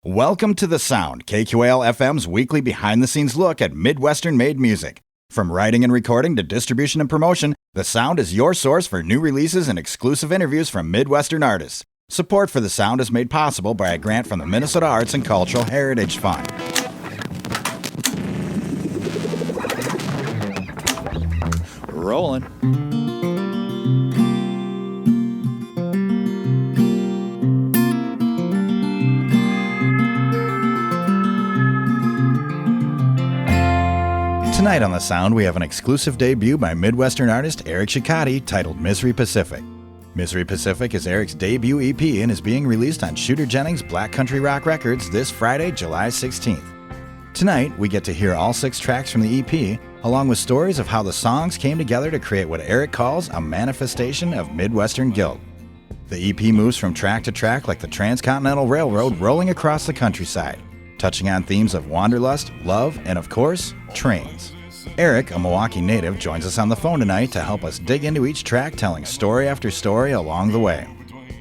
Welcome to The Sound, KQAL-FM's weekly behind-the-scenes look at Midwestern-made music. From writing and recording to distribution and promotion, The Sound is your source for new releases and exclusive interviews from Midwestern artists. Support for The Sound is made possible by a grant from the Minnesota Arts and Cultural Heritage Fund. Rolling. Tonight on The Sound, we have an exclusive debut by Midwestern artist Erik Shicotte titled Misery Pacific. Misery Pacific is Erik's debut EP and is being released on Shooter Jennings Black Country Rock Records this Friday, July 16th. Tonight, we get to hear all 6 tracks from the EP, along with stories of how the songs came together to create what Erik calls a manifestation of Midwestern guilt. The EP moves from track to track like the Transcontinental Railroad rolling across the countryside, touching on themes of wanderlust, love, and of course, trains. Erik, a Milwaukee native, joins us on the phone tonight to help us dig into each track, telling story after story along the way.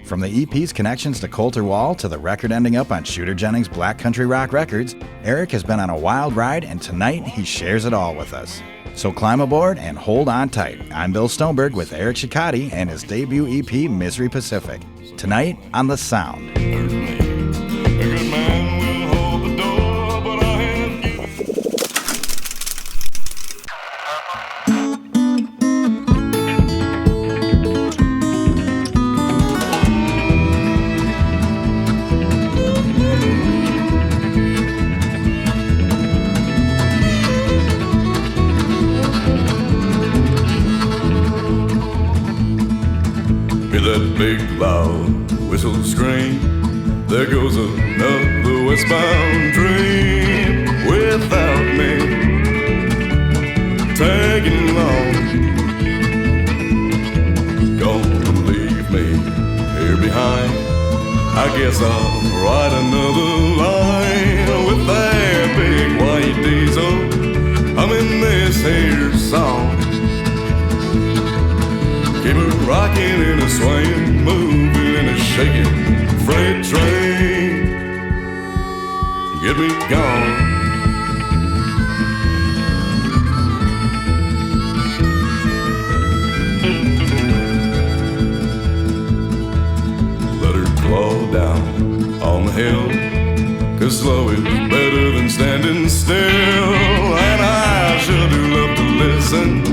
From the EP's connections to Colter Wall to the record ending up on Shooter Jennings Black Country Rock Records, Erik has been on a wild ride, and tonight he shares it all with us. So climb aboard and hold on tight. I'm Bill Stoneberg with Erik Shicotte and his debut EP, Misery Pacific. Tonight on The Sound. That big loud whistle scream, there goes another westbound train without me tagging along. Gonna leave me here behind. I guess I'll write another line with that big white diesel. I'm in this here song. Keep it rocking and a swaying, moving and a shaking freight train. Get me gone. Let her claw down on the hill, 'cause slow is better than standing still. And I sure do love to listen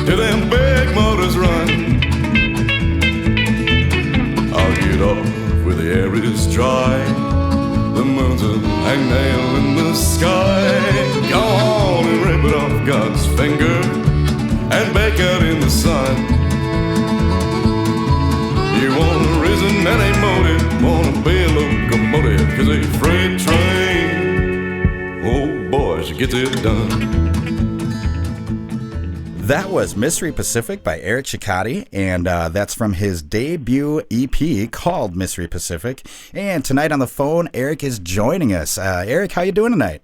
to them big motors run. I'll get off where the air is dry, the moon's a hangnail in the sky. Go on and rip it off God's finger and bake out in the sun. You want a reason and a motive, wanna be a locomotive, 'cause a freight train, oh boy, she gets it done. That was Misery Pacific by Erik Shicotte, and that's from his debut EP called Misery Pacific. And tonight on the phone, Erik is joining us. Erik, how you doing tonight?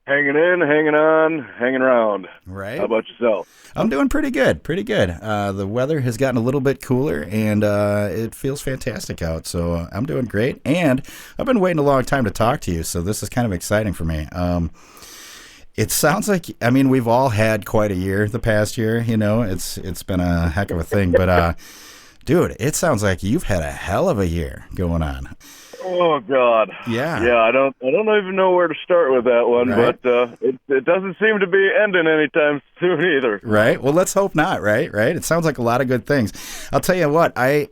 Hanging in, hanging on, hanging around. Right. How about yourself? I'm doing pretty good, pretty good. The weather has gotten a little bit cooler, and it feels fantastic out, so I'm doing great. And I've been waiting a long time to talk to you, so this is kind of exciting for me. It sounds like, I mean, we've all had quite a year the past year, you know, it's been a heck of a thing, but dude, it sounds like you've had a hell of a year going on. Oh God. Yeah. Yeah, I don't even know where to start with that one, right. but it doesn't seem to be ending anytime soon either. Right. Well, let's hope not, right? It sounds like a lot of good things. I'll tell you what, I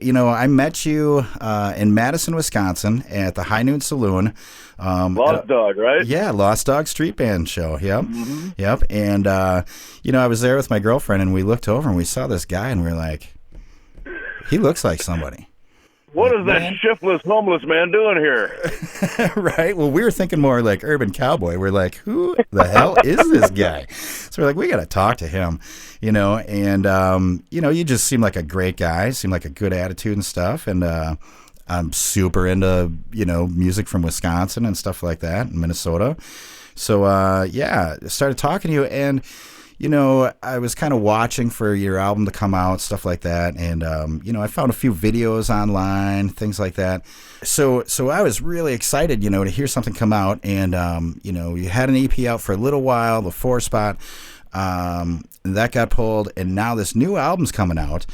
met you in Madison, Wisconsin at the High Noon Saloon. Lost Dog, right? Yeah, Lost Dog Street Band show. Yep. Mm-hmm. Yep. And I was there with my girlfriend, and we looked over and we saw this guy, and we were like, he looks like somebody. What is that shiftless homeless man doing here? Right. Well, we were thinking more like Urban Cowboy. We're like, who the hell is this guy? So we're like, we got to talk to him, and you just seem like a great guy, seem like a good attitude and stuff. And I'm super into, music from Wisconsin and stuff like that, and Minnesota. So, started talking to you, and I was kind of watching for your album to come out, stuff like that. And, I found a few videos online, things like that. So I was really excited, to hear something come out. And, you had an EP out for a little while, the 4-spot, that got pulled. And now this new album's coming out.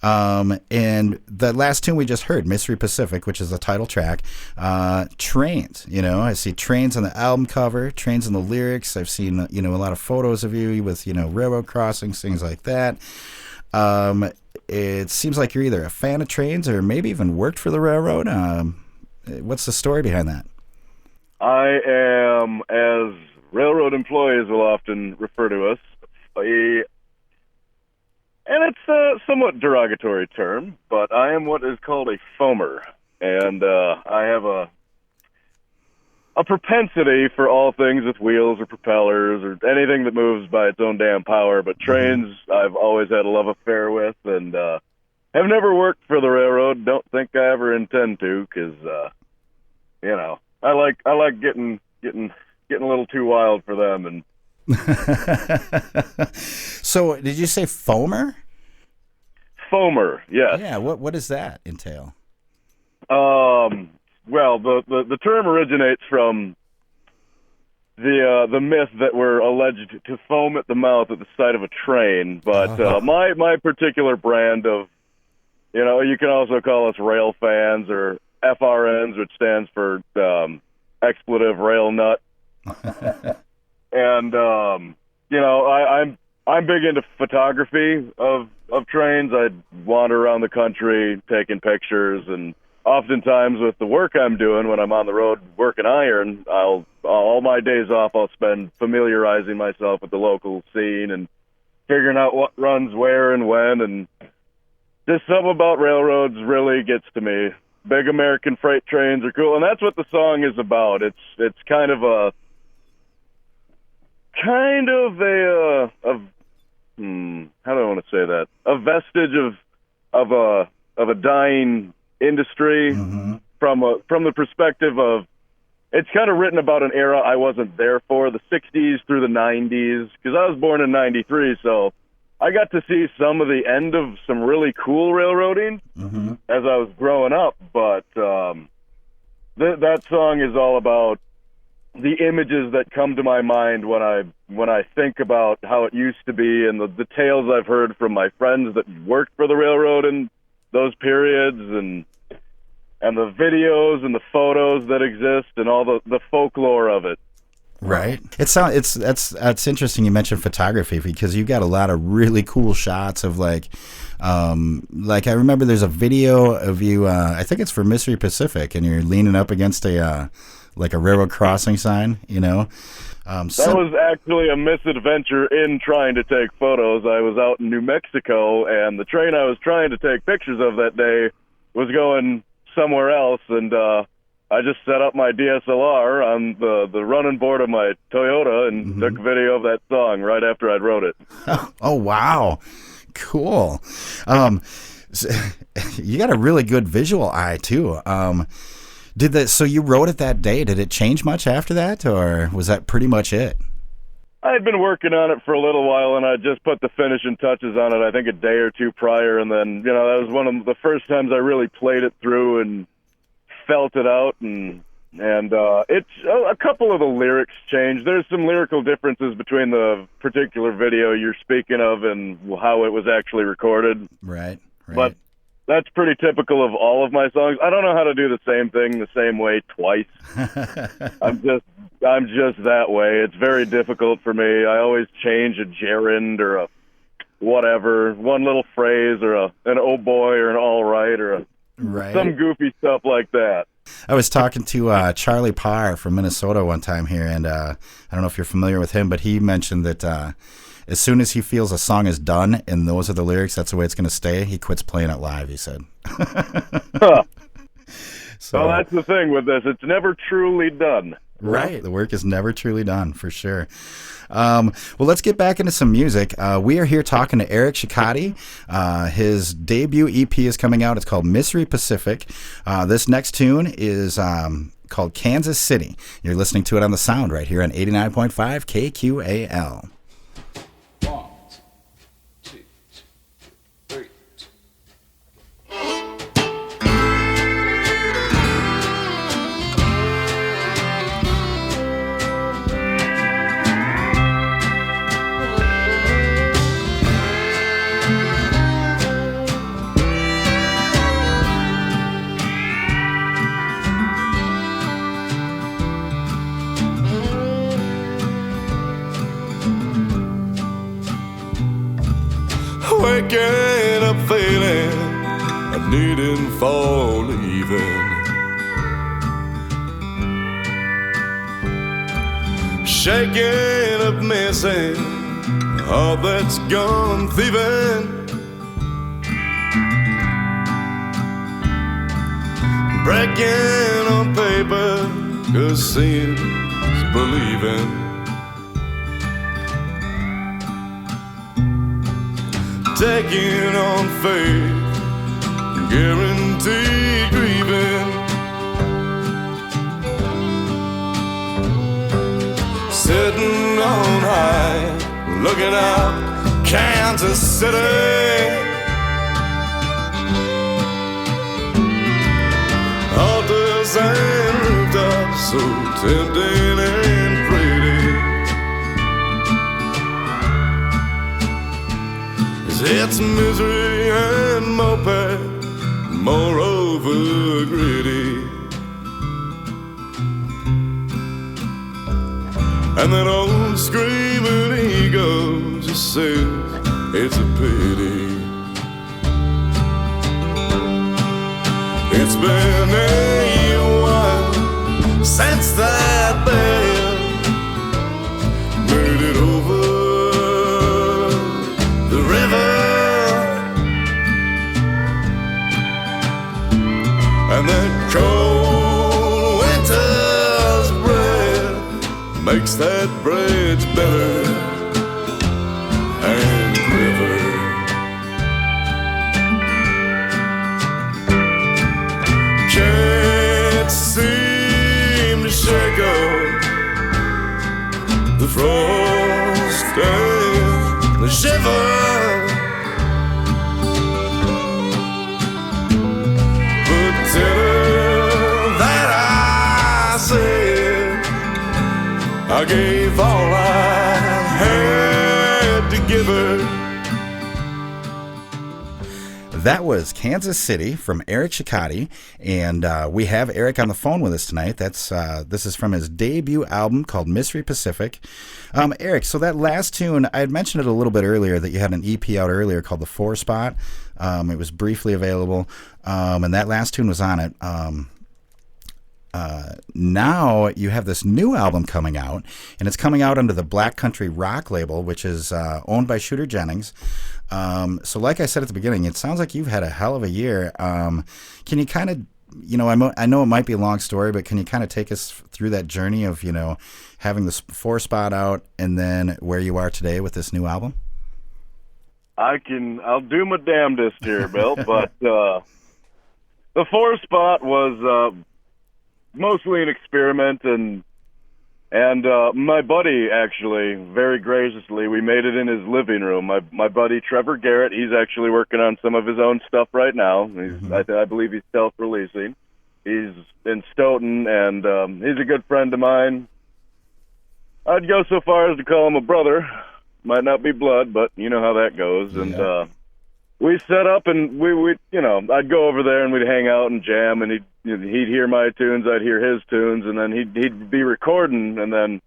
And the last tune we just heard, Mystery Pacific, which is the title track, Trains, I see trains on the album cover, trains in the lyrics. I've seen, a lot of photos of you with, railroad crossings, things like that. It seems like you're either a fan of trains or maybe even worked for the railroad. What's the story behind that? I am, as railroad employees will often refer to us, and it's a somewhat derogatory term, but I am what is called a foamer, and I have a propensity for all things with wheels or propellers or anything that moves by its own damn power, but trains I've always had a love affair with, and have never worked for the railroad. Don't think I ever intend to, because I like getting a little too wild for them. And So, did you say foamer? Foamer, yes. Yeah. What does that entail? Well, the term originates from the myth that we're alleged to foam at the mouth at the sight of a train. But my particular brand of, you can also call us rail fans or FRNs, which stands for expletive rail nut. And I'm big into photography of trains. I wander around the country taking pictures, and oftentimes with the work I'm doing when I'm on the road working iron, all my days off I'll spend familiarizing myself with the local scene and figuring out what runs where and when, and just something about railroads really gets to me. Big American freight trains are cool, and that's what the song is about. It's kind of a how do I want to say that? A vestige of a dying industry from the perspective of, it's kind of written about an era I wasn't there for, the 60s through the 90s, because I was born in 93, so I got to see some of the end of some really cool railroading as I was growing up, but that song is all about the images that come to my mind when I think about how it used to be, and the tales I've heard from my friends that worked for the railroad in those periods, and the videos and the photos that exist, and all the folklore of it. Right. It's interesting you mentioned photography, because you've got a lot of really cool shots of like I remember there's a video of you, I think it's for Mystery Pacific, and you're leaning up against a railroad crossing sign, That was actually a misadventure in trying to take photos. I was out in New Mexico, and the train I was trying to take pictures of that day was going somewhere else, and I just set up my DSLR on the running board of my Toyota and took video of that song right after I'd wrote it. Oh, wow. Cool. You got a really good visual eye, too. So you wrote it that day. Did it change much after that, or was that pretty much it? I had been working on it for a little while, and I just put the finishing touches on it, I think a day or two prior, and then, that was one of the first times I really played it through and felt it out, and it's a couple of the lyrics changed. There's some lyrical differences between the particular video you're speaking of and how it was actually recorded. Right. But that's pretty typical of all of my songs. I don't know how to do the same thing the same way twice. I'm just that way. It's very difficult for me. I always change a gerund or a whatever, one little phrase, or an oh boy or an all right, or some goofy stuff like that. I was talking to Charlie Parr from Minnesota one time here, and I don't know if you're familiar with him, but he mentioned that as soon as he feels a song is done and those are the lyrics, that's the way it's going to stay, he quits playing it live, he said. So, well, that's the thing with this. It's never truly done. Right. The work is never truly done, for sure. Well, let's get back into some music. We are here talking to Erik Shicotte. His debut EP is coming out. It's called Mystery Pacific. This next tune is called Kansas City. You're listening to it on The Sound right here on 89.5 KQAL. waking up feeling I needn't for leaving. Shaking up missing all that's gone thieving. Breaking on paper, 'cause seeing's believing. Taking on faith, guaranteed grieving. Sitting on high, looking out Kansas City. Altars and rooftops, so tempting and pretty. It's misery and moped, moreover gritty. And that old screaming ego just says it's a pity. It's been a while since that bell made it over the river. And that cold winter's breath makes that bridge better and river. Can't seem to shake off the frost and the shiver. But tell her that I said I gave all I had to give her. That was Kansas City from Erik Shicotte, and we have Erik on the phone with us tonight. This is from his debut album called Mystery Pacific. Erik, so that last tune, I had mentioned it a little bit earlier that you had an EP out earlier called The Four Spot. It was briefly available, and that last tune was on it. Now you have this new album coming out, and it's coming out under the Black Country Rock label, which is owned by Shooter Jennings. So like I said at the beginning, it sounds like you've had a hell of a year. Can you kind of, I know it might be a long story, but can you kind of take us through that journey of, having this Four Spot out and then where you are today with this new album? I'll do my damnedest here, Bill, but the Four Spot was mostly an experiment, and my buddy, actually, very graciously, we made it in his living room. My buddy Trevor Garrett, he's actually working on some of his own stuff right now. I believe he's self-releasing. He's in Stoughton, and he's a good friend of mine. I'd go so far as to call him a brother. Might not be blood, but you know how that goes. Yeah. And we set up, and we I'd go over there and we'd hang out and jam, and he'd hear my tunes, I'd hear his tunes, and then he'd be recording, and then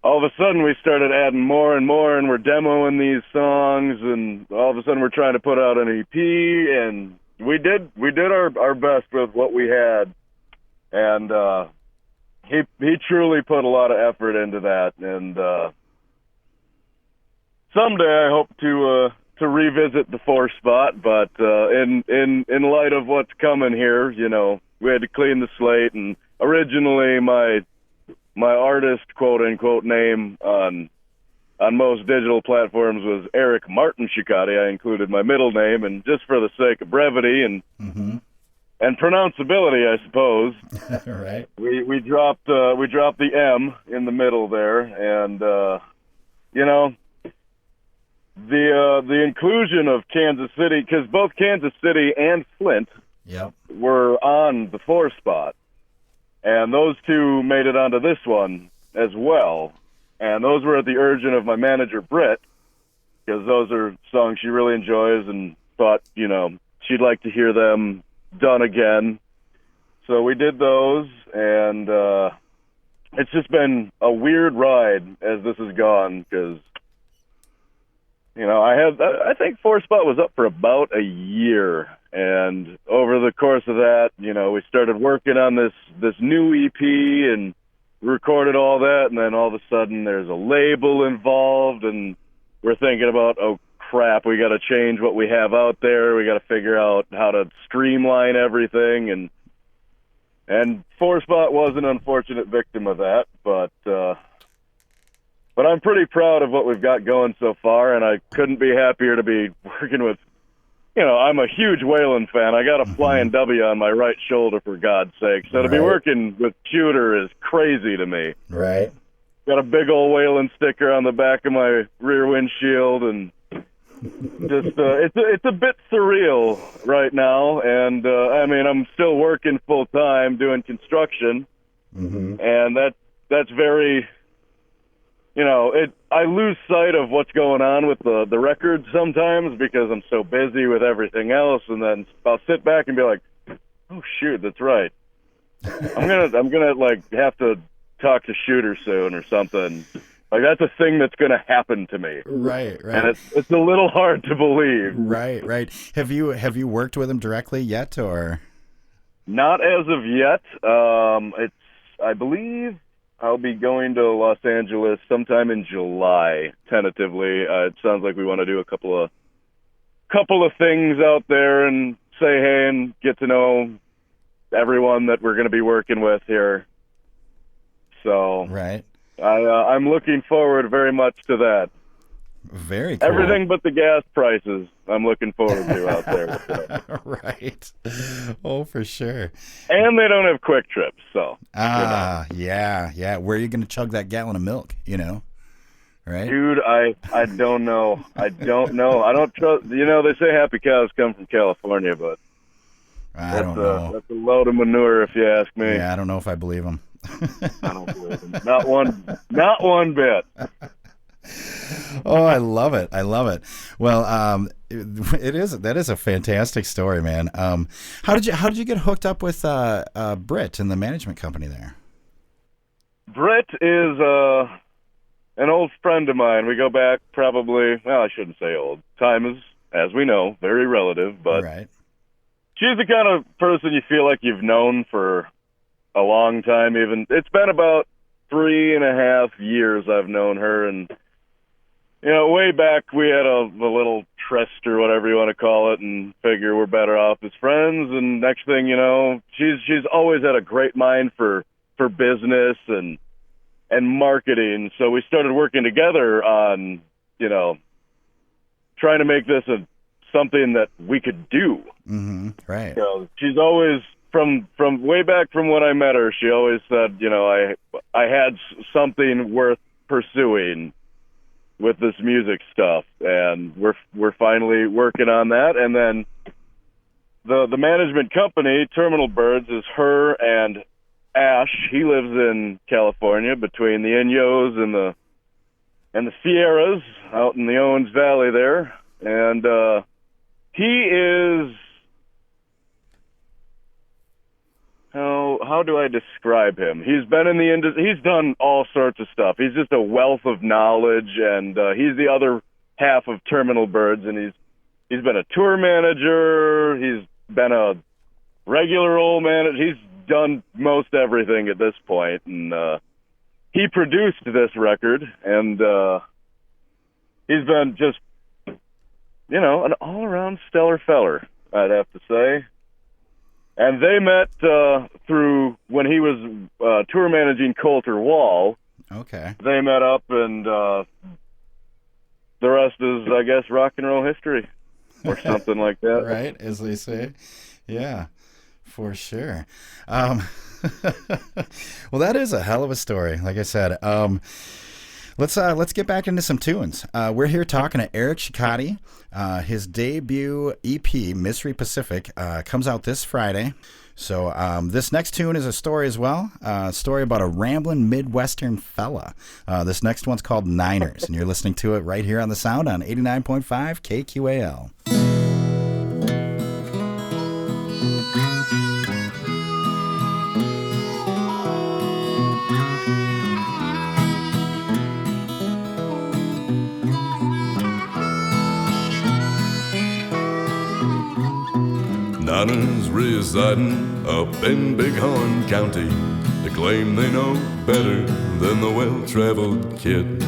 all of a sudden we started adding more and more, and we're demoing these songs, and all of a sudden we're trying to put out an EP, and we did our best with what we had, and he truly put a lot of effort into that, and someday I hope to revisit the Four Spot, but in light of what's coming here, we had to clean the slate, and originally my artist quote unquote name on most digital platforms was Erik Martin Shicotte. I included my middle name, and just for the sake of brevity and pronounceability, I suppose. Right. We dropped the M in the middle there, and the inclusion of Kansas City, because both Kansas City and Flint were on the Four Spot, and those two made it onto this one as well, and those were at the urging of my manager Britt, because those are songs she really enjoys and thought she'd like to hear them done again. So we did those, and it's just been a weird ride as this has gone, because I think Four Spot was up for about a year, and over the course of that, we started working on this new EP and recorded all that, and then all of a sudden there's a label involved, and we're thinking about, oh crap, we got to change what we have out there. We got to figure out how to streamline everything, and Four Spot was an unfortunate victim of that, but I'm pretty proud of what we've got going so far, and I couldn't be happier to be working with, I'm a huge Waylon fan. I got a flying W on my right shoulder, for God's sake. So to be working with Shooter is crazy to me. Right. Got a big old Waylon sticker on the back of my rear windshield, and just it's a bit surreal right now. And I'm still working full time doing construction, and that's very. I lose sight of what's going on with the records sometimes because I'm so busy with everything else, and then I'll sit back and be like, "Oh shoot, that's right. I'm gonna like have to talk to Shooter soon or something." Like that's a thing that's gonna happen to me. Right. And it's a little hard to believe. Right. Have you worked with him directly yet, or? Not as of yet. I believe I'll be going to Los Angeles sometime in July, tentatively. It sounds like we want to do a couple of things out there and say hey and get to know everyone that we're going to be working with here. So right, I'm looking forward very much to that. Very cool. Everything but the gas prices I'm looking forward to out there. Right. Oh, for sure. And they don't have quick trips, so. Yeah. Where are you going to chug that gallon of milk, Right? Dude, I don't know. I don't trust, they say happy cows come from California, but I don't know. That's a load of manure if you ask me. Yeah, I don't know if I believe them. I don't believe them. Not one bit. Oh, I love it. Well, that is a fantastic story, man. How did you get hooked up with Britt and the management company there? Britt is an old friend of mine. We go back probably, well, I shouldn't say old. Time is, as we know, very relative, but right. She's the kind of person you feel like you've known for a long time. Even it's been about 3.5 years I've known her, and way back we had a little tryst or whatever you want to call it, and figure we're better off as friends. And next thing you know, she's always had a great mind for business and marketing. So we started working together on trying to make this something that we could do. Mm-hmm. Right. She's always from way back from when I met her. She always said, I had something worth pursuing with this music stuff, and we're finally working on that. And then the management company, Terminal Birds, is her and Ash. He lives in California between the Inyos and the Sierras out in the Owens Valley there. And he is, how do I describe him? He's been in the industry. He's done all sorts of stuff. He's just a wealth of knowledge, and he's the other half of Terminal Birds, and he's been a tour manager. He's been a regular old manager. He's done most everything at this point, and he produced this record, and he's been just, an all-around stellar feller, I'd have to say. And they met through when he was tour managing Colter Wall. Okay. They met up, and the rest is, I guess, rock and roll history or something like that. Right, as they say. Yeah, for sure. Well, that is a hell of a story, like I said. Let's get back into some tunes. We're here talking to Erik Shicotte. His debut EP, Mystery Pacific, comes out this Friday. So this next tune is a story as well, a story about a rambling midwestern fella. This next one's called Niners, and you're listening to it right here on The Sound on 89.5 KQAL. miners residing up in Bighorn County, they claim they know better than the well-traveled kid.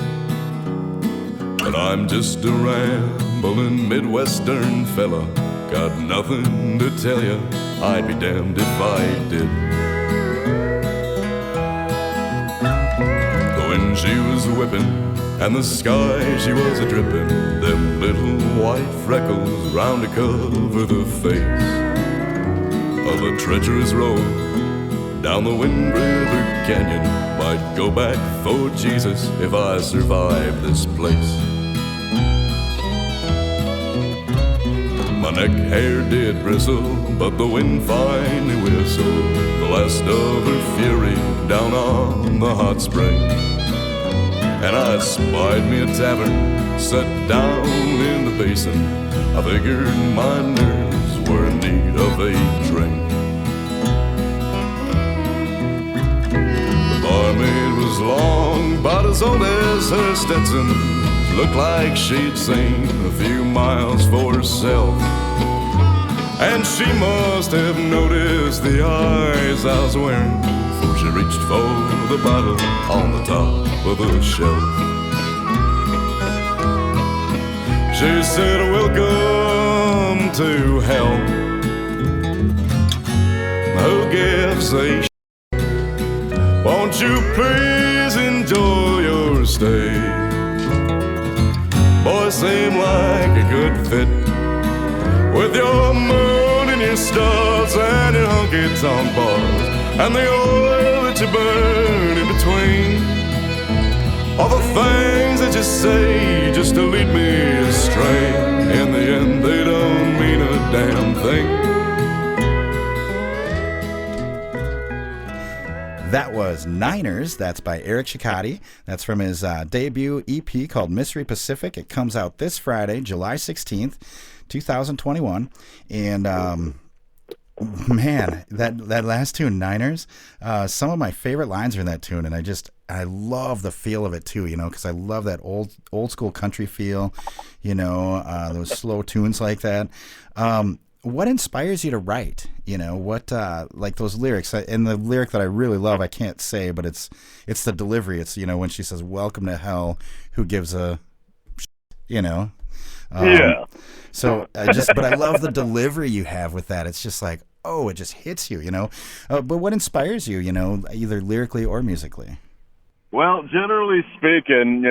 But I'm just a rambling midwestern fella, got nothing to tell you, I'd be damned if I did. The wind she was whipping and the sky she was a-dripping, them little white freckles round to cover the face of a treacherous road down the Wind River Canyon. Might go back for Jesus if I survive this place. My neck hair did bristle, but the wind finally whistled the last of her fury down on the hot spring. And I spied me a tavern, sat down in the basin. I figured my nerves were in need of a drink. The barmaid was long, about as old as her Stetson. Looked like she'd seen a few miles for herself. And she must have noticed the eyes I was wearing, for she reached for the bottle on the top of the shelf. She said, welcome to hell. Who gives a shit? Won't you please enjoy your stay? Boy, seem like a good fit with your moon and your stars and your honky-tonk bars and the oil that you burn in between. All the things that you say just to lead me astray. In the end, they don't mean a damn thing. That was Niners. That's by Erik Shicotte. That's from his debut EP called Mystery Pacific. It comes out this Friday, July 16th, 2021. And man, that last tune, Niners, some of my favorite lines are in that tune, and I love the feel of it too, because I love that old school country feel, those slow tunes like that. What inspires you to write? What like those lyrics? And the lyric that I really love, I can't say, but it's the delivery. It's when she says, "Welcome to hell." Who gives a, yeah. So but I love the delivery you have with that. It's just like, oh, it just hits you, But what inspires you, either lyrically or musically? Well, generally speaking,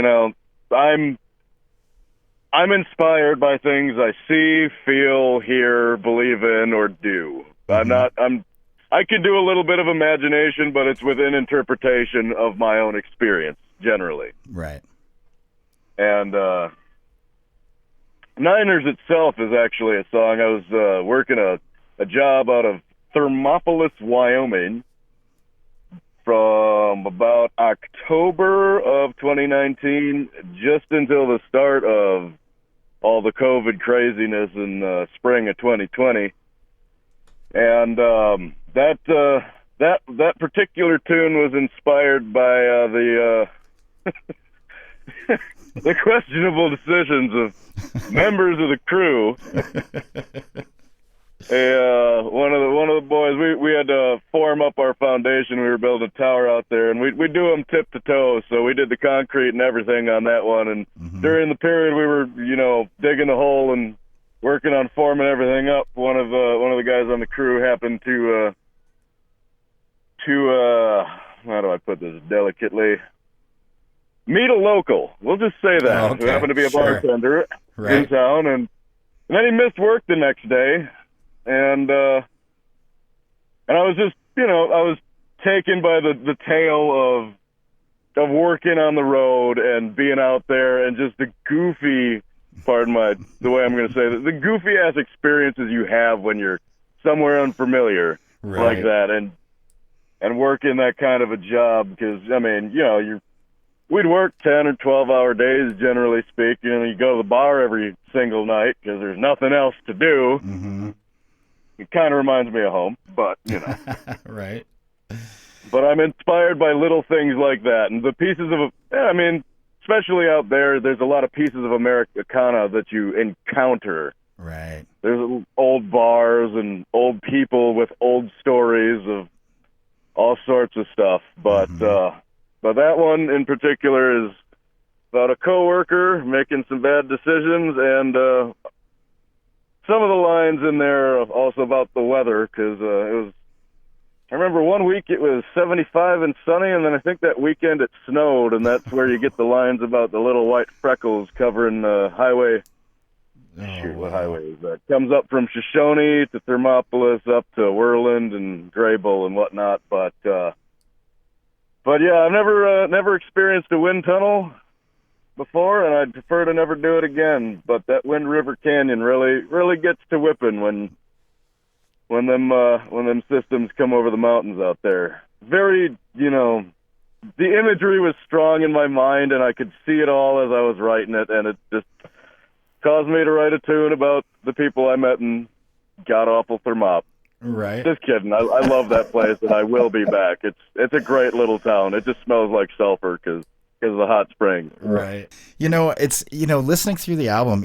I'm inspired by things I see, feel, hear, believe in, or do. Mm-hmm. I can do a little bit of imagination, but it's within interpretation of my own experience, generally. Right. And Niners itself is actually a song. I was working a job out of Thermopolis, Wyoming, from about October of 2019 just until the start of all the COVID craziness in spring of 2020. And that particular tune was inspired by the the questionable decisions of members of the crew. One of the boys, we had to form up our foundation. We were building a tower out there, and we do them tip to toe. So we did the concrete and everything on that one. And during the period we were, digging the hole and working on forming everything up, one of the guys on the crew happened to how do I put this delicately? Meet a local. We'll just say that. Oh, okay. Who happened to be a bartender Right. in town, and then he missed work the next day. And I was just, I was taken by the tale of working on the road and being out there and just the goofy, the way I'm going to say it, the goofy ass experiences you have when you're somewhere unfamiliar like that and working that kind of a job. Because, we'd work 10 or 12-hour days, generally speaking. You go to the bar every single night because there's nothing else to do. Mm-hmm. It kind of reminds me of home, but, Right. But I'm inspired by little things like that. And the pieces of, especially out there's a lot of pieces of Americana that you encounter Right. There's old bars and old people with old stories of all sorts of stuff. But that one in particular is about a coworker making some bad decisions, and some of the lines in there are also about the weather, because I remember one week it was 75 and sunny, and then I think that weekend it snowed, and that's where you get the lines about the little white freckles covering the highway. What highway is that? Comes up from Shoshone to Thermopolis, up to Worland and Graybull and whatnot. But yeah, I've never experienced a wind tunnel before, and I'd prefer to never do it again. But that Wind River Canyon really gets to whipping when them systems come over the mountains out there. Very, the imagery was strong in my mind, and I could see it all as I was writing it, and it just caused me to write a tune about the people I met in god-awful Thermop. Right. Just kidding. I love that place, and I will be back. It's a great little town. It just smells like sulfur because of the hot springs. Right. It's, listening through the album,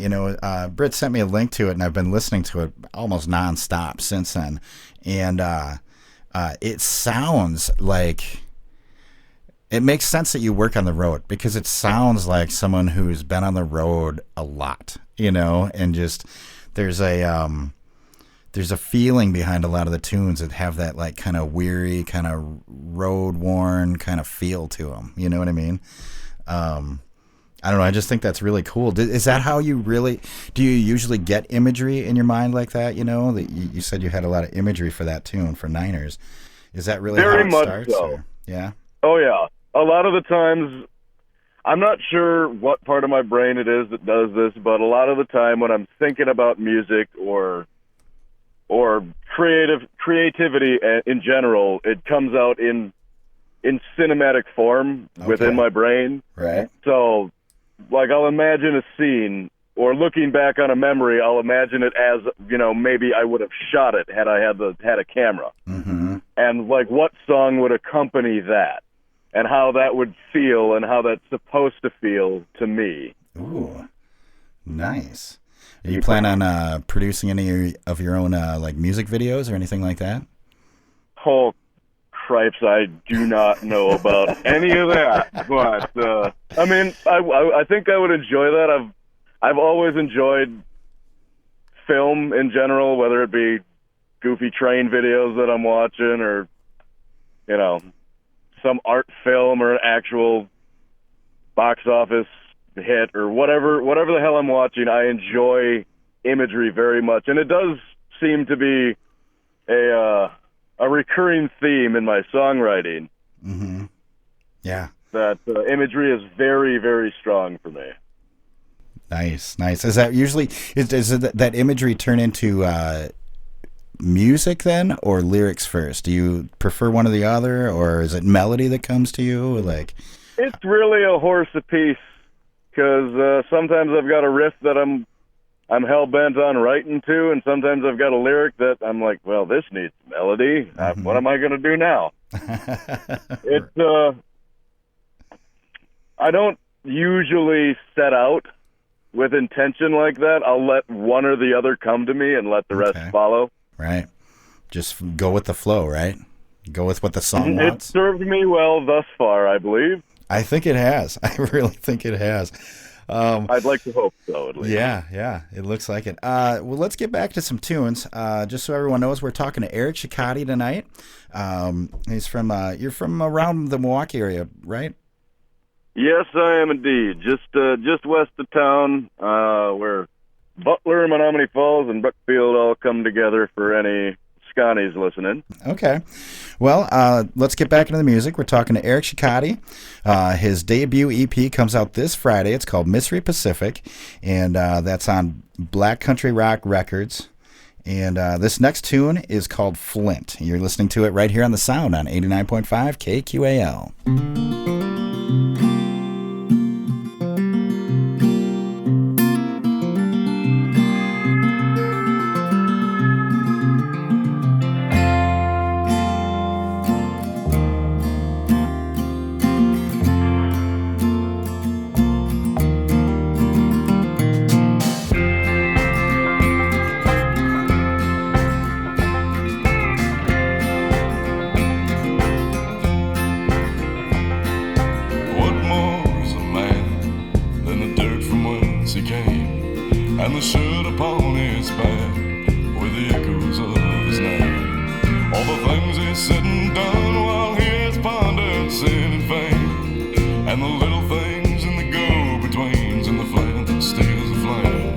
Britt sent me a link to it, and I've been listening to it almost nonstop since then. And it sounds like, it makes sense that you work on the road, because it sounds like someone who's been on the road a lot, and just there's a feeling behind a lot of the tunes that have that like kind of weary, kind of road worn kind of feel to them. You know what I mean? I don't know. I just think that's really cool. Is that how do you usually get imagery in your mind like that? That you said you had a lot of imagery for that tune for Niners. Is that really very how it much starts? so? Or? Yeah. Oh yeah. A lot of the times, I'm not sure what part of my brain it is that does this, but a lot of the time when I'm thinking about music or creativity in general, it comes out in cinematic form within my brain. Right. So, like, I'll imagine a scene, or looking back on a memory, I'll imagine it as, maybe I would have shot it had I had a camera. Mm-hmm. And, like, what song would accompany that, and how that would feel, and how that's supposed to feel to me. Ooh, nice. Do you plan on producing any of your own like music videos or anything like that? Oh, cripes, I do not know about any of that. But I mean, I think I would enjoy that. I've always enjoyed film in general, whether it be goofy train videos that I'm watching, or some art film, or an actual box office hit, or whatever the hell I'm watching. I enjoy imagery very much, and it does seem to be a recurring theme in my songwriting. Mm-hmm. Yeah, that imagery is very, very strong for me. Nice. Is that usually does that imagery turn into music then, or lyrics first? Do you prefer one or the other, or is it melody that comes to you? Like, it's really a horse apiece, because sometimes I've got a riff that I'm hell bent on writing to, and sometimes I've got a lyric that I'm like, well, this needs melody. Mm-hmm. What am I going to do now? I don't usually set out with intention like that. I'll let one or the other come to me and let the rest follow. Right. Just go with the flow, right? Go with what the song wants. It served me well thus far, I believe. I think it has. I really think it has. I'd like to hope so, at least. Yeah, it looks like it. Well, let's get back to some tunes. Just so everyone knows, we're talking to Erik Shicotte tonight. He's from you're from around the Milwaukee area, right? Yes, I am indeed. Just west of town, where Butler, Menominee Falls, and Brookfield all come together for any Scotties listening. Okay. Well, let's get back into the music. We're talking to Erik Shicotte. His debut EP comes out this Friday. It's called Mystery Pacific, and that's on Black Country Rock Records. And this next tune is called Flint. You're listening to it right here on The Sound on 89.5 KQAL. and the shirt upon his back with the echoes of his name. All the things he's said and done while he has pondered sin and fame, and the little things in the go-betweens and the flint that steals the flame.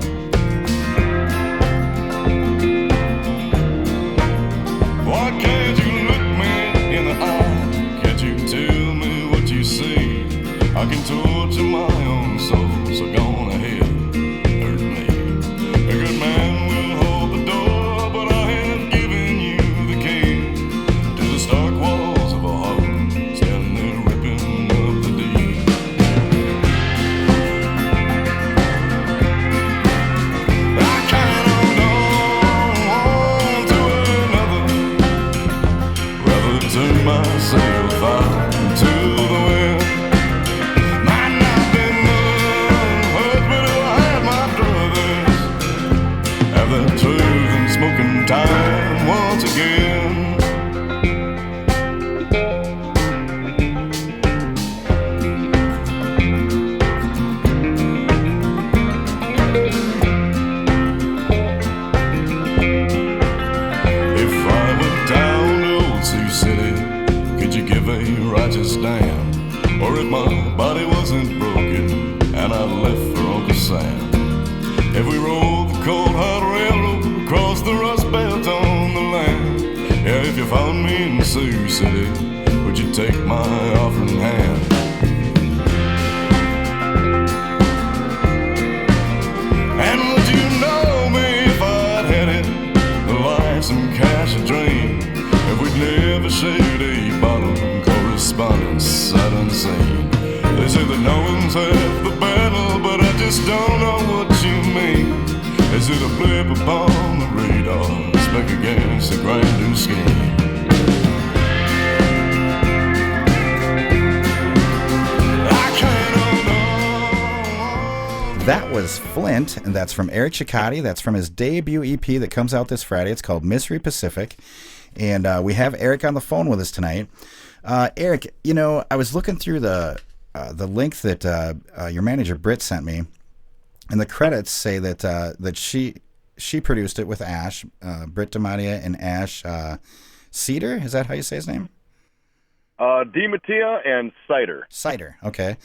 Why can't you look me in the eye? Can't you tell me what you see? I can torture my own soul, so go on ahead, hurt me. A good man will hold the door, but I have given you the key to the stark walls of a heart, standing there ripping up the deed. I can't hold on to another, rather turn myself out to the wind. Smoking time once again. If I went down to Old Sioux City, could you give a righteous damn? Or if my body wasn't broken and I left for Uncle Sam? If we rode the cold hot railroad across the rust belt on the land, yeah, if you found me in Sioux City, would you take my offering hand? And would you know me if I'd had it, the life, some cash, a dream? If we'd never shared a bottle, correspondence, sight unseen. They say that no one's half the battle, but I just don't know what you mean. Is it a blip upon the radar, speck against the grander scheme? I can't hold on. That was Flint, and that's from Erik Shicotte. That's from his debut EP that comes out this Friday. It's called Mystery Pacific, and we have Erik on the phone with us tonight. Erik, you know, I was looking through the link that your manager Britt sent me, and the credits say that she produced it with Ash, Britt DiMattia and Ash Cedar. Is that how you say his name? DiMattia and Cider. Cider, okay.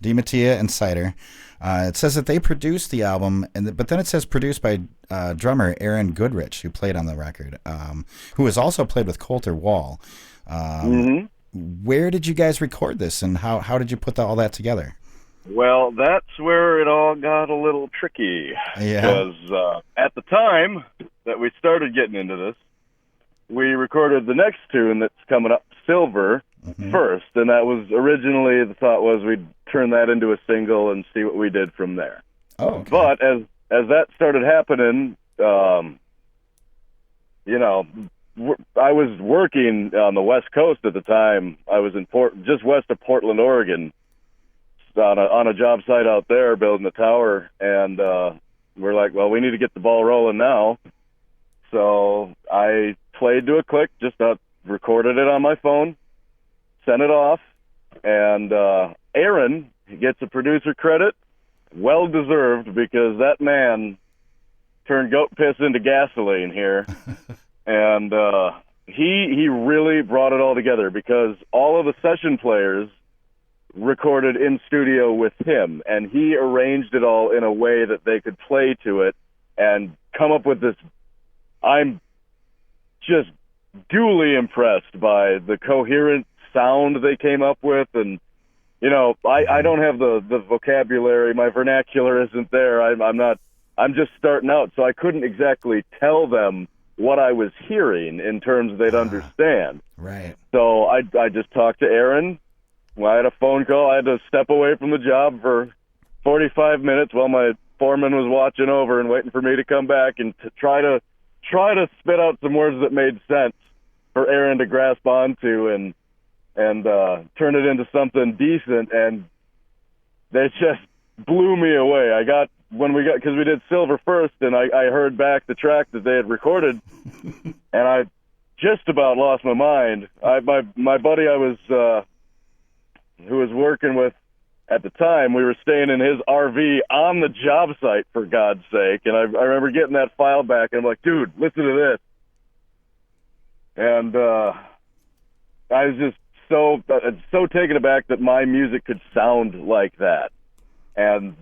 DiMattia and Cider. It says that they produced the album, but then it says produced by drummer Aaron Goodrich, who played on the record, who has also played with Colter Wall. Where did you guys record this, and how did you put all that together? Well, that's where it all got a little tricky. Yeah. Because at the time that we started getting into this, we recorded the next tune that's coming up, Silver, first, and that was originally the thought was we'd turn that into a single and see what we did from there. Oh, okay. But as that started happening, you know, I was working on the West Coast at the time. I was in just west of Portland, Oregon, on a job site out there building a tower, and we're like, well, we need to get the ball rolling now. So I played to a click, just recorded it on my phone, sent it off, and Aaron gets a producer credit, well deserved, because that man turned goat piss into gasoline here. And he really brought it all together, because all of the session players recorded in studio with him, and he arranged it all in a way that they could play to it and come up with this. I'm just duly impressed by the coherent sound they came up with, and you know, I don't have the vocabulary, my vernacular isn't there. I'm just starting out, so I couldn't exactly tell them what I was hearing in terms they'd understand. Right. So I just talked to Aaron. I had a phone call. I had to step away from the job for 45 minutes while my foreman was watching over and waiting for me to come back and to try to spit out some words that made sense for Aaron to grasp onto and turn it into something decent. And they just blew me away. Because we did Silver first, and I heard back the track that they had recorded, and I just about lost my mind. My buddy who was working with at the time, we were staying in his RV on the job site, for God's sake. And I remember getting that file back, and I'm like, dude, listen to this. And I was just so taken aback that my music could sound like that. And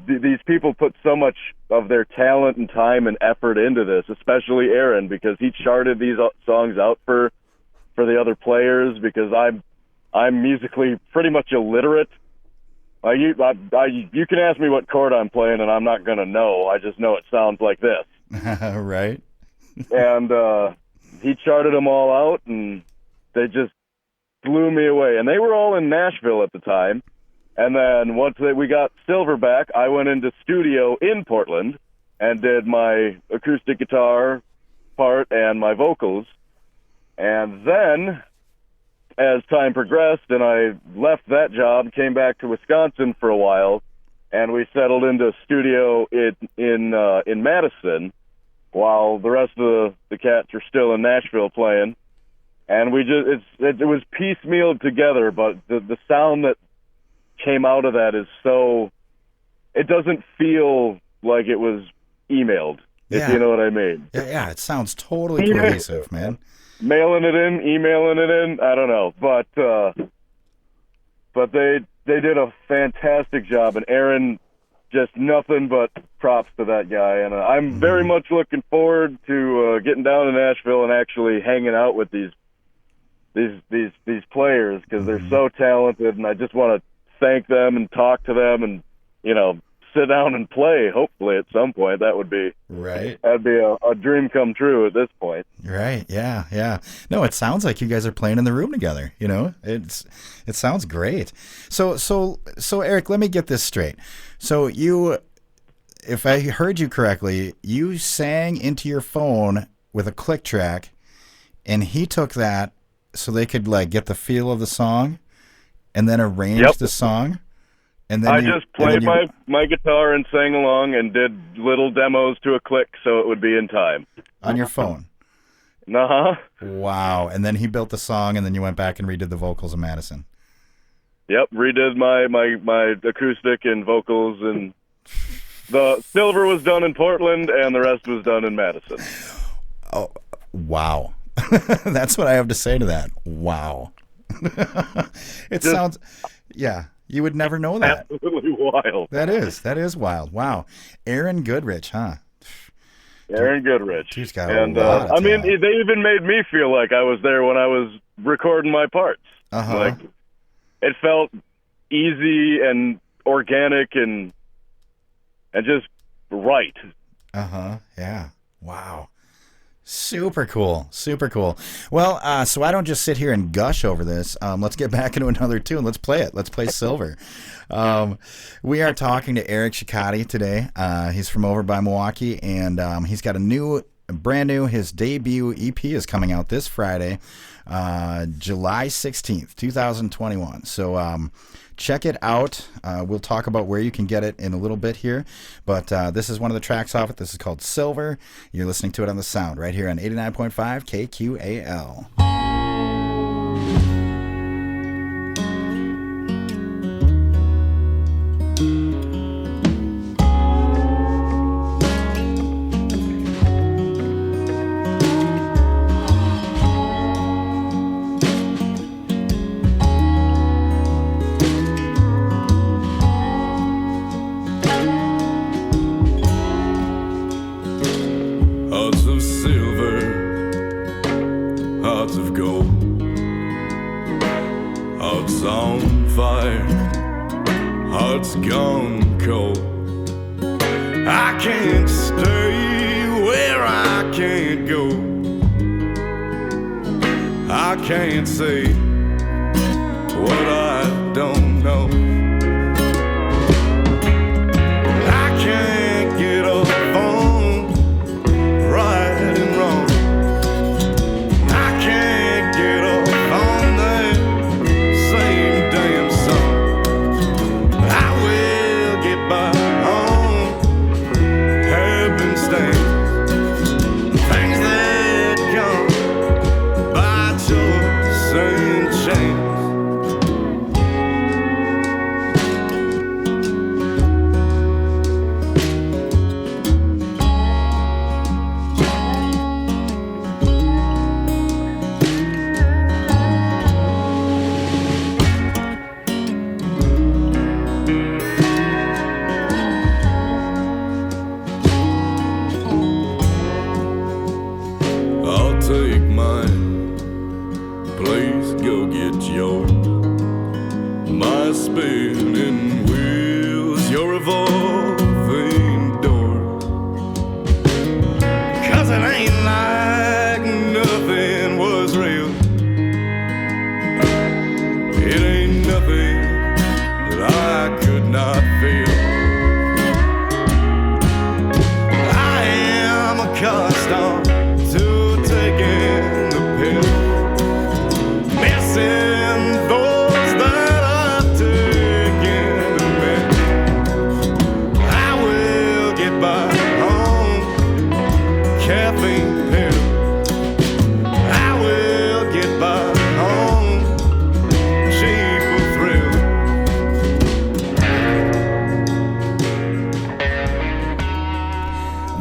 these people put so much of their talent and time and effort into this, especially Aaron, because he charted these songs out for the other players, because I'm musically pretty much illiterate. You can ask me what chord I'm playing, and I'm not going to know. I just know it sounds like this. Right. And he charted them all out, and they just blew me away. And they were all in Nashville at the time. And then once we got Silver back, I went into studio in Portland and did my acoustic guitar part and my vocals. And then, as time progressed, and I left that job, came back to Wisconsin for a while, and we settled into a studio in Madison, while the rest of the cats are still in Nashville playing. And it was piecemealed together, but the sound that came out of that is so, it doesn't feel like it was emailed, if you know what I mean. Yeah, it sounds totally cohesive, man. Mailing it in, emailing it in, I don't know, but they did a fantastic job, and Aaron, just nothing but props to that guy. And I'm very much looking forward to getting down to Nashville and actually hanging out with these players, because they're so talented, and I just want to thank them and talk to them, and sit down and play, hopefully at some point. That would be right. That'd be a dream come true at this point. Right. Yeah. No, it sounds like you guys are playing in the room together. It sounds great. So Erik, let me get this straight. So if I heard you correctly, you sang into your phone with a click track, and he took that so they could get the feel of the song, and then arrange the song. And then I just played my guitar and sang along and did little demos to a click so it would be in time. On your phone? Uh-huh. Wow. And then he built the song, and then you went back and redid the vocals in Madison. Yep, redid my acoustic and vocals, and the Silver was done in Portland, and the rest was done in Madison. Oh, wow. That's what I have to say to that. Wow. Sounds, yeah. You would never know that. Absolutely wild. That is wild. Wow. Aaron Goodrich, huh? Aaron Goodrich. He's got a lot of talent. They even made me feel like I was there when I was recording my parts. Uh-huh. Like, it felt easy and organic and just right. Uh-huh. Yeah. Wow. Super cool. Well, so I don't just sit here and gush over this. Let's get back into another tune. Let's play it. Let's play Silver. We are talking to Erik Shicotte today. He's from over by Milwaukee, and he's got brand new, his debut EP is coming out this Friday, July 16th, 2021. So check it out. We'll talk about where you can get it in a little bit here, but this is one of the tracks off it. This is called Silver. You're listening to it on The Sound right here on 89.5 KQAL. Hearts of silver, hearts of gold, hearts on fire, hearts gone cold. I can't stay where I can't go. I can't say what I don't know. I can't get up on right and wrong. I can't get up on that same damn song. I will get by on happenstance, things that come by choice and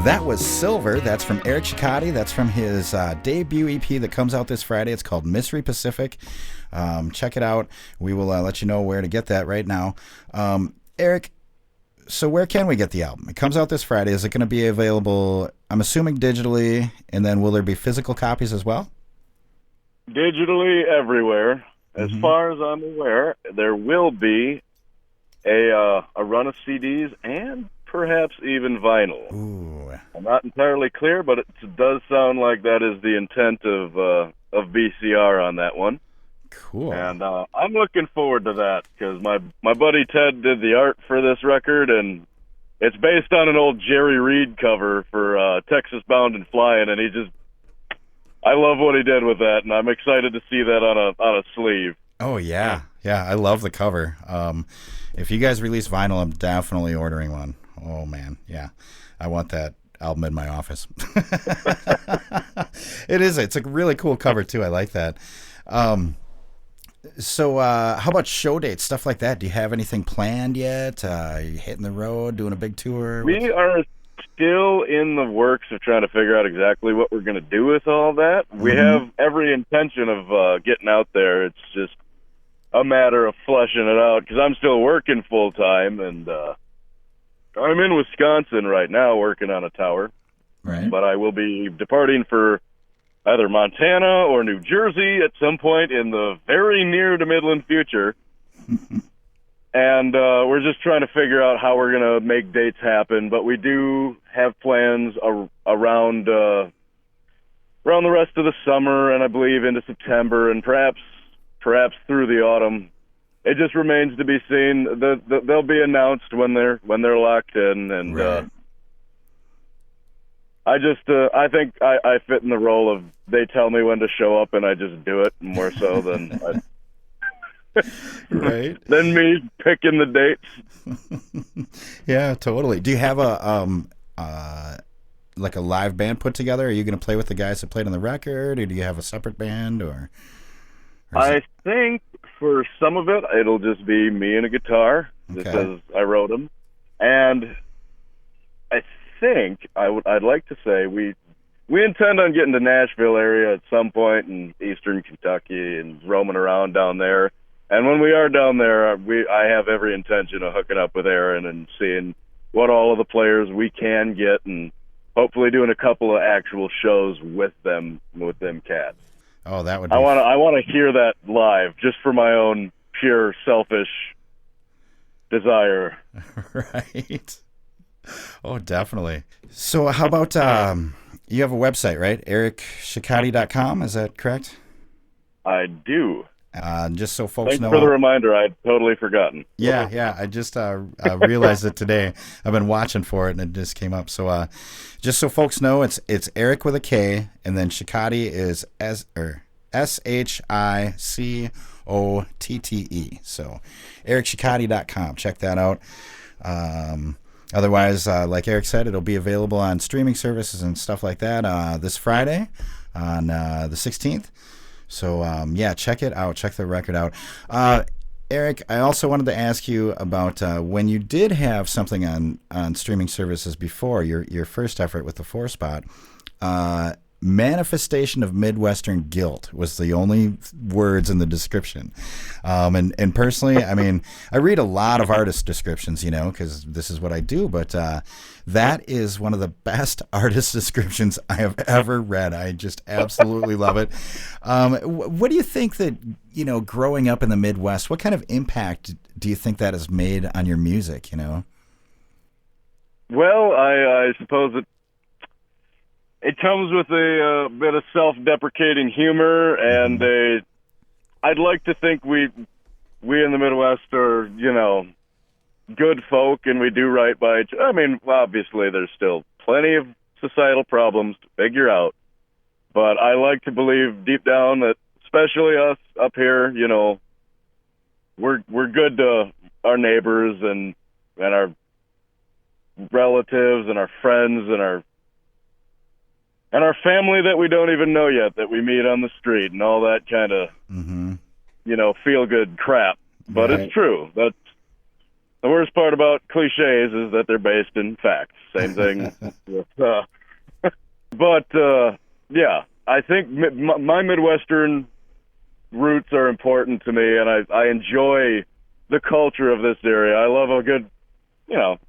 That was Silver. That's from Erik Shicotte. That's from his debut EP that comes out this Friday. It's called Mystery Pacific. Check it out. We will let you know where to get that right now. Erik, so where can we get the album? It comes out this Friday. Is it going to be available, I'm assuming, digitally, and then will there be physical copies as well? Digitally everywhere. As far as I'm aware, there will be a run of CDs and perhaps even vinyl. Ooh. I'm not entirely clear, but it does sound like that is the intent of BCR on that one. Cool. And I'm looking forward to that because my buddy Ted did the art for this record, and it's based on an old Jerry Reed cover for Texas Bound and Flying, and I love what he did with that, and I'm excited to see that on a sleeve. Oh, yeah. Yeah, I love the cover. If you guys release vinyl, I'm definitely ordering one. Oh, man. Yeah. I want that album in my office. It's a really cool cover, too. I like that. So how about show dates, stuff like that? Do you have anything planned yet? Are you hitting the road, doing a big tour? We are still in the works of trying to figure out exactly what we're going to do with all that. We have every intention of getting out there. It's just a matter of fleshing it out because I'm still working full-time, and I'm in Wisconsin right now working on a tower. Right. But I will be departing for either Montana or New Jersey at some point in the very near to midland future. And we're just trying to figure out how we're going to make dates happen. But we do have plans around the rest of the summer, and I believe into September, and perhaps through the autumn. It just remains to be seen. They'll be announced when they're locked in, and right. I think I fit in the role of they tell me when to show up, and I just do it more so than right than me picking the dates. Yeah, totally. Do you have a like a live band put together? Are you going to play with the guys that played on the record, or do you have a separate band? Or I think for some of it, it'll just be me and a guitar, just as I wrote them. And I think I'd like to say we intend on getting to Nashville area at some point in eastern Kentucky and roaming around down there. And when we are down there, I have every intention of hooking up with Aaron and seeing what all of the players we can get, and hopefully doing a couple of actual shows with them cats. Oh, that would be... I want to hear that live, just for my own pure selfish desire. Right. Oh, definitely. So how about, you have a website, right? ErikShicotte.com, is that correct? I do. Just so folks know. Thanks for the reminder. I'd totally forgotten. Yeah. I just realized it today. I've been watching for it, and it just came up. So just so folks know, it's Erik with a K, and then Shicotte is SHICOTTE. So ErikShicotte.com. Check that out. Otherwise, like Erik said, it'll be available on streaming services and stuff like that this Friday on the 16th. So, check it out. Check the record out. Erik, I also wanted to ask you about when you did have something on streaming services before, your first effort with the 4-spot, manifestation of Midwestern guilt was the only words in the description. And personally, I mean, I read a lot of artist descriptions, because this is what I do, but that is one of the best artist descriptions I have ever read. I just absolutely love it. What do you think that, growing up in the Midwest, what kind of impact do you think that has made on your music, Well, I suppose it comes with a bit of self-deprecating humor, and I'd like to think we in the Midwest are, good folk, and we do right by each other. I mean, obviously, there's still plenty of societal problems to figure out, but I like to believe deep down that, especially us up here, we're good to our neighbors and our relatives and our friends and our family that we don't even know yet, that we meet on the street, and all that kind of, feel-good crap. But It's true. the worst part about cliches is that they're based in facts. Same thing with, but yeah, I think my Midwestern roots are important to me, and I enjoy the culture of this area. I love a good,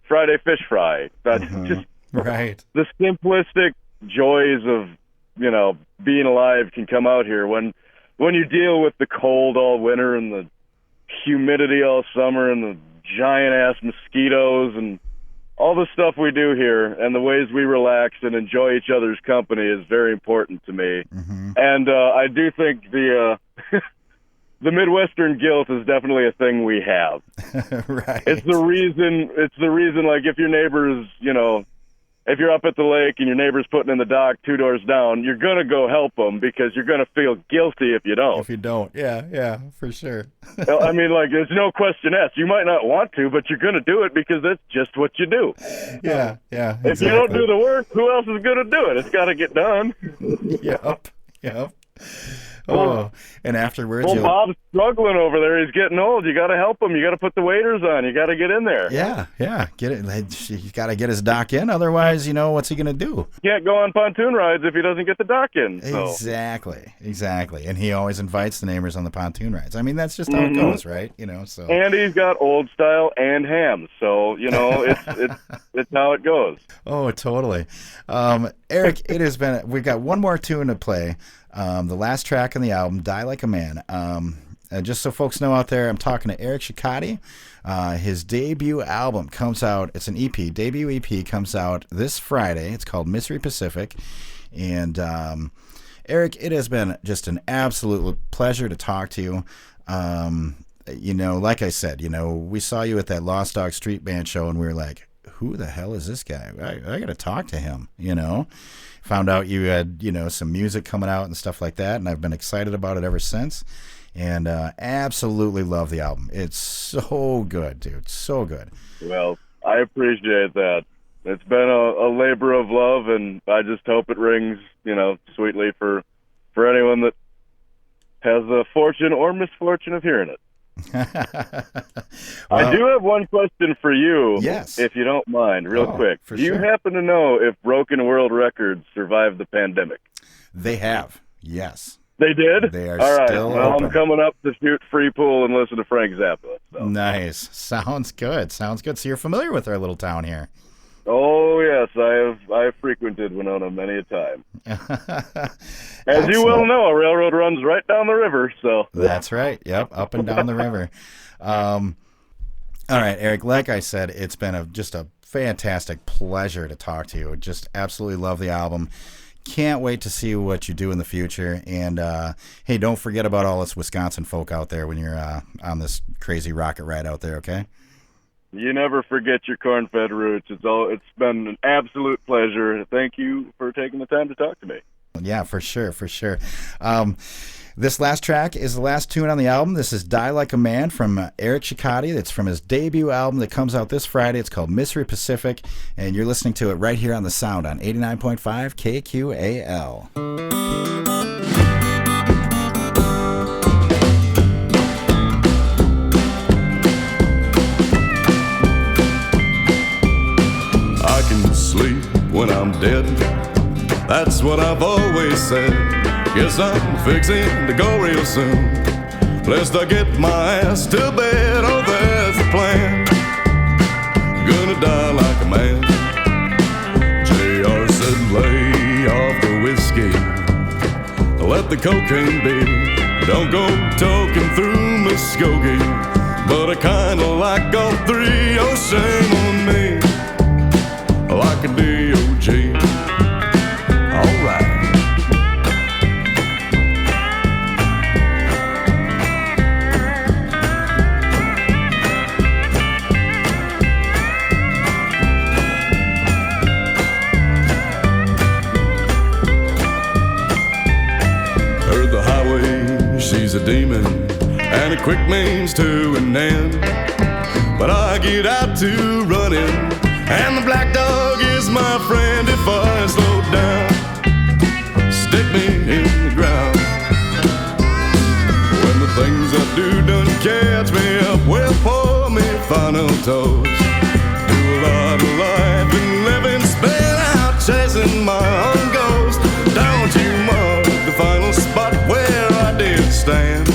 Friday fish fry. That's just right. The simplistic joys of, being alive can come out here when you deal with the cold all winter and the humidity all summer and the giant ass mosquitoes and all the stuff we do here, and the ways we relax and enjoy each other's company is very important to me. And I do think the Midwestern guilt is definitely a thing we have. Right. It's the reason, like, if your neighbor's, if you're up at the lake and your neighbor's putting in the dock 2 doors down, you're going to go help them because you're going to feel guilty if you don't. If you don't. Yeah, for sure. I mean, like, there's no question asked. You might not want to, but you're going to do it because that's just what you do. Yeah, exactly. If you don't do the work, who else is going to do it? It's got to get done. Yep. Oh, and afterwards, Bob's struggling over there. He's getting old. You got to help him. You got to put the waders on. You got to get in there. Yeah. Get it. He's got to get his dock in. Otherwise, what's he going to do? Can't go on pontoon rides if he doesn't get the dock in. So. Exactly. And he always invites the neighbors on the pontoon rides. I mean, that's just how it goes, right? So. And he's got old style and hams. So, it's how it goes. Oh, totally. Erik, we've got one more tune to play. The last track on the album, Die Like a Man. Just so folks know out there, I'm talking to Erik Shicotte. His debut album comes out, it's an EP, debut EP comes out this Friday. It's called Misery Pacific. And Erik, it has been just an absolute pleasure to talk to you. Like I said, we saw you at that Lost Dog Street Band show, and we were like, who the hell is this guy? I got to talk to him, Found out you had, some music coming out and stuff like that, and I've been excited about it ever since. And absolutely love the album. It's so good, dude. So good. Well, I appreciate that. It's been a labor of love, and I just hope it rings, sweetly for anyone that has the fortune or misfortune of hearing it. I do have one question for you, yes, if you don't mind, real quick. Do you happen to know if Broken World Records survived the pandemic? They have, yes. They did? They are all right. still Well, open. I'm coming up to shoot free pool and listen to Frank Zappa. So. Nice. Sounds good. So you're familiar with our little town here. Oh, yes. I have frequented Winona many a time. As you well know, a railroad runs right down the river. So that's right. Yep, up and down the river. All right, Erik, like I said, it's been just a fantastic pleasure to talk to you. Just absolutely love the album. Can't wait to see what you do in the future. And, hey, don't forget about all us Wisconsin folk out there when you're on this crazy rocket ride out there, okay? You never forget your corn-fed roots. It's been an absolute pleasure. Thank you for taking the time to talk to me. Yeah, for sure. This last track is the last tune on the album. This is Die Like a Man from Erik Shicotte. It's from his debut album that comes out this Friday. It's called Misery Pacific, and you're listening to it right here on The Sound on 89.5 KQAL. Sleep when I'm dead. That's what I've always said. Guess I'm fixing to go real soon, lest I get my ass to bed. Oh, there's the plan. Gonna die like a man. JR said lay off the whiskey, let the cocaine be. Don't go talking through Muskogee, but I kinda like all three. Oh, shame on me, like a D.O.G. Alright. Heard the highway, she's a demon, and a quick means to an end. But I get out to running, and the black dog is my friend. If I slow down, stick me in the ground. When the things I do done catch me up, well, pour me final toast. Do a lot of life and living, spin out chasing my own ghost. Down to mud, the final spot where I did stand.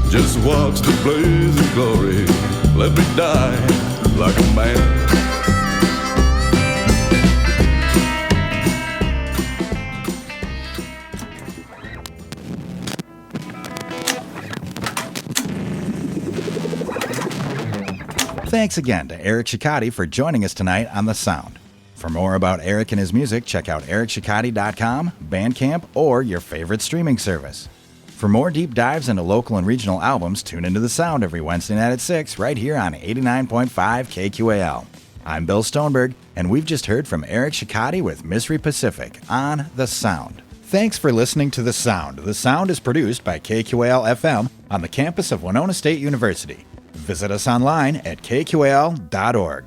Just watch the blaze of glory, let me die like a man. Thanks again to Erik Shicotte for joining us tonight on The Sound. For more about Erik and his music, check out erikshicotte.com, Bandcamp, or your favorite streaming service. For more deep dives into local and regional albums, tune into The Sound every Wednesday night at 6 right here on 89.5 KQAL. I'm Bill Stoneberg, and we've just heard from Erik Shicotte with Misery Pacific on The Sound. Thanks for listening to The Sound. The Sound is produced by KQAL-FM on the campus of Winona State University. Visit us online at kqal.org.